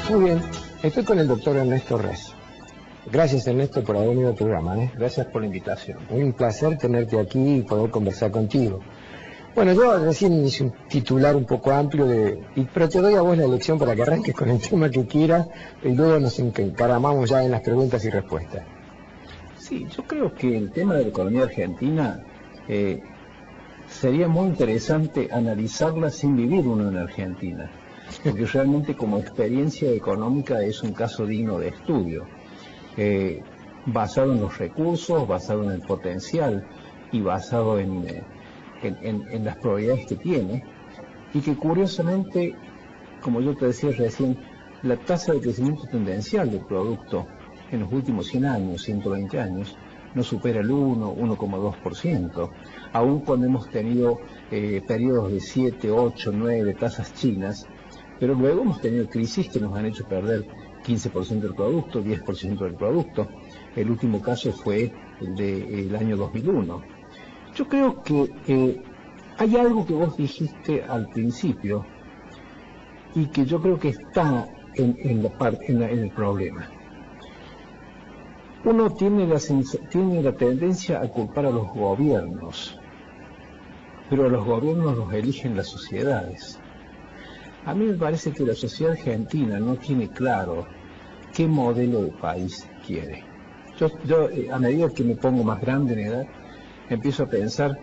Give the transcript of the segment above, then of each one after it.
Muy bien, estoy con el doctor Ernesto Res. Gracias, Ernesto, por haber venido al programa. Gracias por la invitación. Un placer tenerte aquí y poder conversar contigo. Bueno, yo recién hice un titular un poco amplio, pero te doy a vos la elección para que arranques con el tema que quieras y luego nos encaramamos ya en las preguntas y respuestas. Sí, yo creo que el tema de la economía argentina sería muy interesante analizarla sin vivir uno en Argentina, porque realmente como experiencia económica es un caso digno de estudio, basado en los recursos, basado en el potencial y basado en las probabilidades que tiene, y que curiosamente, como yo te decía recién, la tasa de crecimiento tendencial del producto en los últimos 100 años, 120 años, no supera el 1,2%, aun cuando hemos tenido periodos de 7, 8, 9 tasas chinas, pero luego hemos tenido crisis que nos han hecho perder 15% del producto, 10% del producto. El último caso fue el del año 2001. Yo creo que hay algo que vos dijiste al principio y que yo creo que está en el problema. Uno tiene la tendencia a culpar a los gobiernos, pero a los gobiernos los eligen las sociedades. A mí me parece que la sociedad argentina no tiene claro qué modelo de país quiere. Yo a medida que me pongo más grande en edad, empiezo a pensar,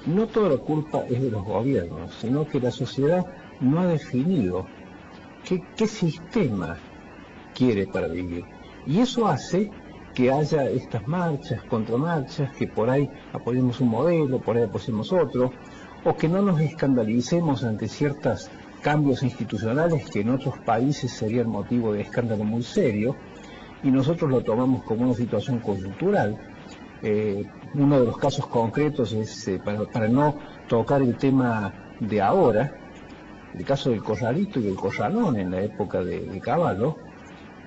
no toda la culpa es de los gobiernos, sino que la sociedad no ha definido qué sistema quiere para vivir. Y eso hace que haya estas marchas, contramarchas, que por ahí apoyemos un modelo, por ahí apoyemos otro, o que no nos escandalicemos ante ciertos cambios institucionales que en otros países serían motivo de escándalo muy serio, y nosotros lo tomamos como una situación coyuntural. Uno de los casos concretos es, para no tocar el tema de ahora, el caso del corralito y del corralón en la época de Cavallo.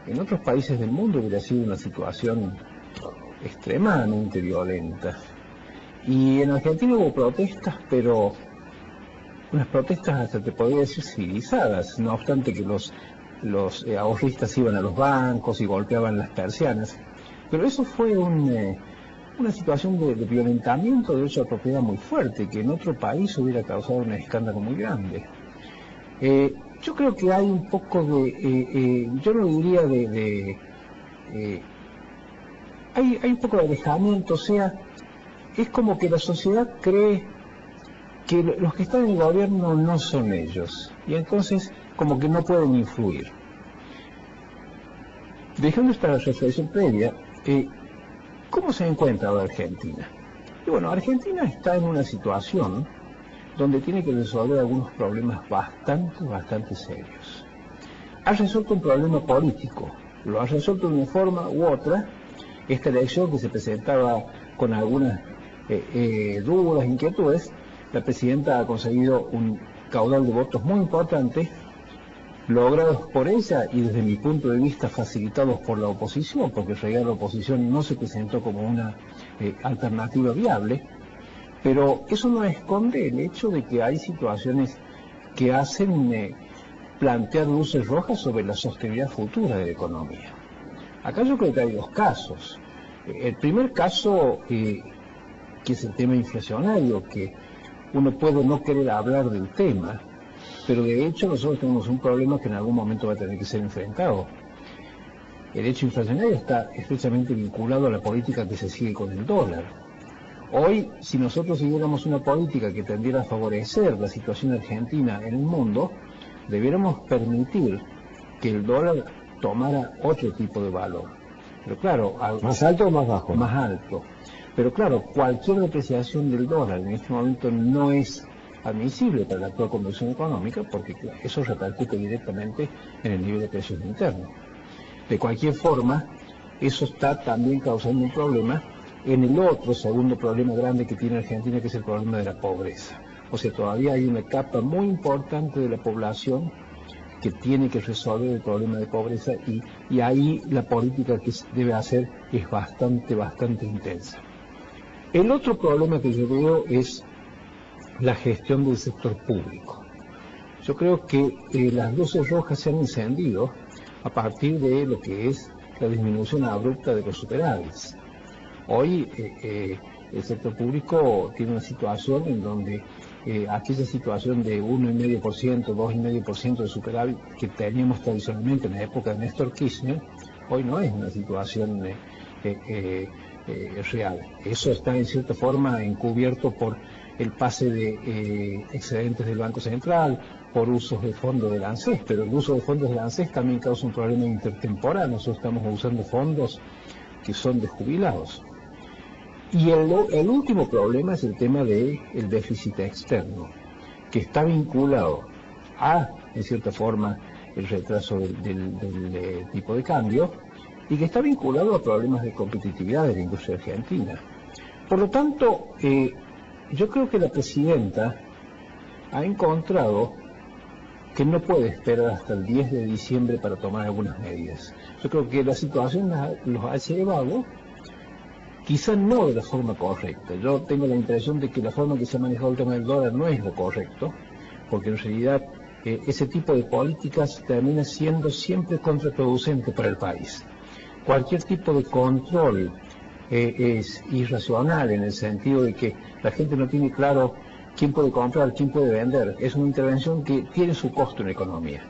En otros países del mundo hubiera sido una situación extremadamente violenta. Y en Argentina hubo protestas, pero unas protestas hasta te podría decir civilizadas, no obstante que los ahorristas iban a los bancos y golpeaban las persianas. Pero eso fue una situación de violentamiento de derecho a propiedad muy fuerte, que en otro país hubiera causado un escándalo muy grande. Yo creo que hay un poco yo no diría hay un poco de alejamiento, o sea, es como que la sociedad cree que los que están en el gobierno no son ellos, y entonces como que no pueden influir. Dejando esta reflexión previa, ¿cómo se encuentra ahora Argentina? Y bueno, Argentina está en una situación donde tiene que resolver algunos problemas bastante serios. Ha resuelto un problema político, lo ha resuelto de una forma u otra. Esta elección que se presentaba con algunas dudas, inquietudes, la presidenta ha conseguido un caudal de votos muy importante, logrados por ella y desde mi punto de vista facilitados por la oposición, porque en realidad la oposición no se presentó como una alternativa viable. Pero eso no esconde el hecho de que hay situaciones que hacen plantear luces rojas sobre la sostenibilidad futura de la economía. Acá yo creo que hay dos casos. El primer caso, que es el tema inflacionario, que uno puede no querer hablar del tema, pero de hecho nosotros tenemos un problema que en algún momento va a tener que ser enfrentado. El hecho inflacionario está estrechamente vinculado a la política que se sigue con el dólar. Hoy, si nosotros siguiéramos una política que tendiera a favorecer la situación argentina en el mundo, debiéramos permitir que el dólar tomara otro tipo de valor. Pero claro, ¿más alto o más bajo? Más alto. Pero claro, cualquier depreciación del dólar en este momento no es admisible para la actual condición económica, porque eso repercute directamente en el nivel de precios internos. De cualquier forma, eso está también causando un problema en el otro segundo problema grande que tiene Argentina, que es el problema de la pobreza. O sea, todavía hay una capa muy importante de la población que tiene que resolver el problema de pobreza, y ahí la política que debe hacer es bastante intensa. El otro problema que yo veo es la gestión del sector público. Yo creo que las luces rojas se han encendido a partir de lo que es la disminución abrupta de los superávits. Hoy el sector público tiene una situación en donde aquella situación de 1,5%, 2,5% de superávit que teníamos tradicionalmente en la época de Néstor Kirchner, hoy no es una situación real. Eso está en cierta forma encubierto por el pase de excedentes del Banco Central, por usos de fondos del ANSES, pero el uso de fondos del ANSES también causa un problema intertemporal. Nosotros estamos usando fondos que son de jubilados. Y el último problema es el tema del déficit externo, que está vinculado a, en cierta forma, el retraso del tipo de cambio, y que está vinculado a problemas de competitividad de la industria argentina. Por lo tanto, yo creo que la presidenta ha encontrado que no puede esperar hasta el 10 de diciembre para tomar algunas medidas. Yo creo que la situación los ha llevado, quizá no de la forma correcta. Yo tengo la impresión de que la forma que se ha manejado el tema del dólar no es lo correcto, porque en realidad ese tipo de políticas termina siendo siempre contraproducente para el país. Cualquier tipo de control es irracional en el sentido de que la gente no tiene claro quién puede comprar, quién puede vender. Es una intervención que tiene su costo en la economía.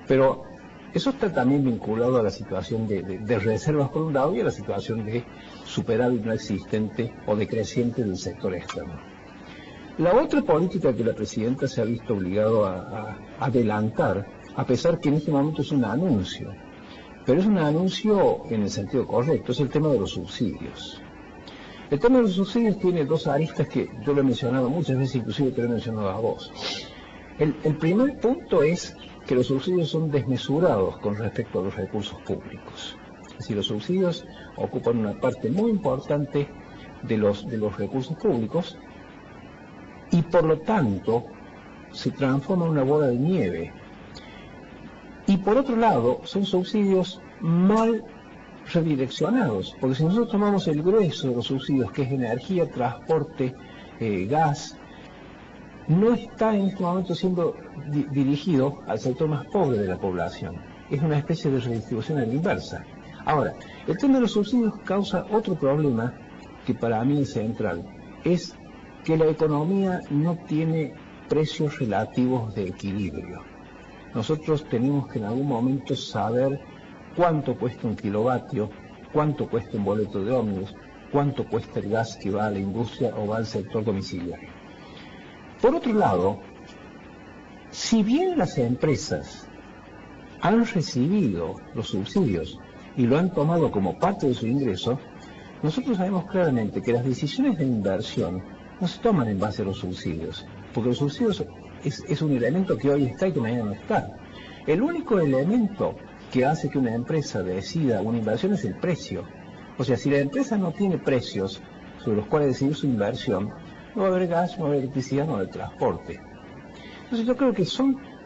Pero eso está también vinculado a la situación de reservas por un lado y a la situación de superávit no existente o decreciente del sector externo. La otra política que la presidenta se ha visto obligado a adelantar, a pesar que en este momento es un anuncio, pero es un anuncio en el sentido correcto, es el tema de los subsidios. El tema de los subsidios tiene dos aristas que yo lo he mencionado muchas veces, inclusive te lo he mencionado a vos. El primer punto es que los subsidios son desmesurados con respecto a los recursos públicos. Es decir, los subsidios ocupan una parte muy importante de los recursos públicos y por lo tanto se transforma en una bola de nieve. Y por otro lado, son subsidios mal redireccionados, porque si nosotros tomamos el grueso de los subsidios, que es energía, transporte, gas, no está en este momento siendo dirigido al sector más pobre de la población. Es una especie de redistribución a la inversa. Ahora, el tema de los subsidios causa otro problema que para mí es central, es que la economía no tiene precios relativos de equilibrio. Nosotros tenemos que en algún momento saber cuánto cuesta un kilovatio, cuánto cuesta un boleto de ómnibus, cuánto cuesta el gas que va a la industria o va al sector domiciliario. Por otro lado, si bien las empresas han recibido los subsidios y lo han tomado como parte de su ingreso, nosotros sabemos claramente que las decisiones de inversión no se toman en base a los subsidios, porque los subsidios es un elemento que hoy está y que mañana no está. El único elemento que hace que una empresa decida una inversión es el precio. O sea, si la empresa no tiene precios sobre los cuales decidir su inversión, no va a haber gas, no va a haber electricidad, no va a haber transporte. Entonces yo creo que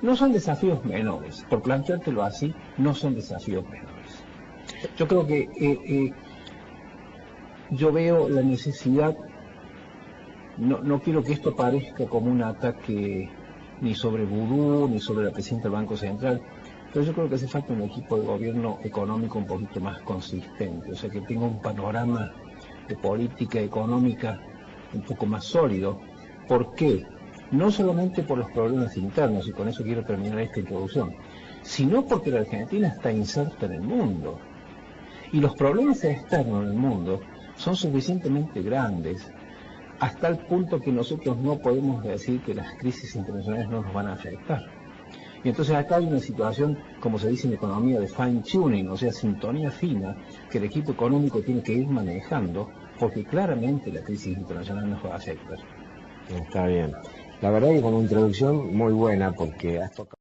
no son desafíos menores, por planteártelo así, no son desafíos menores. Yo creo que yo veo la necesidad, no quiero que esto parezca como un ataque ni sobre Vudú, ni sobre la presidenta del Banco Central, pero yo creo que hace falta un equipo de gobierno económico un poquito más consistente, o sea, que tenga un panorama de política económica un poco más sólido. ¿Por qué? No solamente por los problemas internos, y con eso quiero terminar esta introducción, sino porque la Argentina está inserta en el mundo, y los problemas externos en el mundo son suficientemente grandes hasta el punto que nosotros no podemos decir que las crisis internacionales no nos van a afectar. Y entonces acá hay una situación, como se dice en economía, de fine tuning, o sea, sintonía fina, que el equipo económico tiene que ir manejando, porque claramente la crisis internacional nos va a afectar. Está bien. La verdad que como introducción muy buena, porque has tocado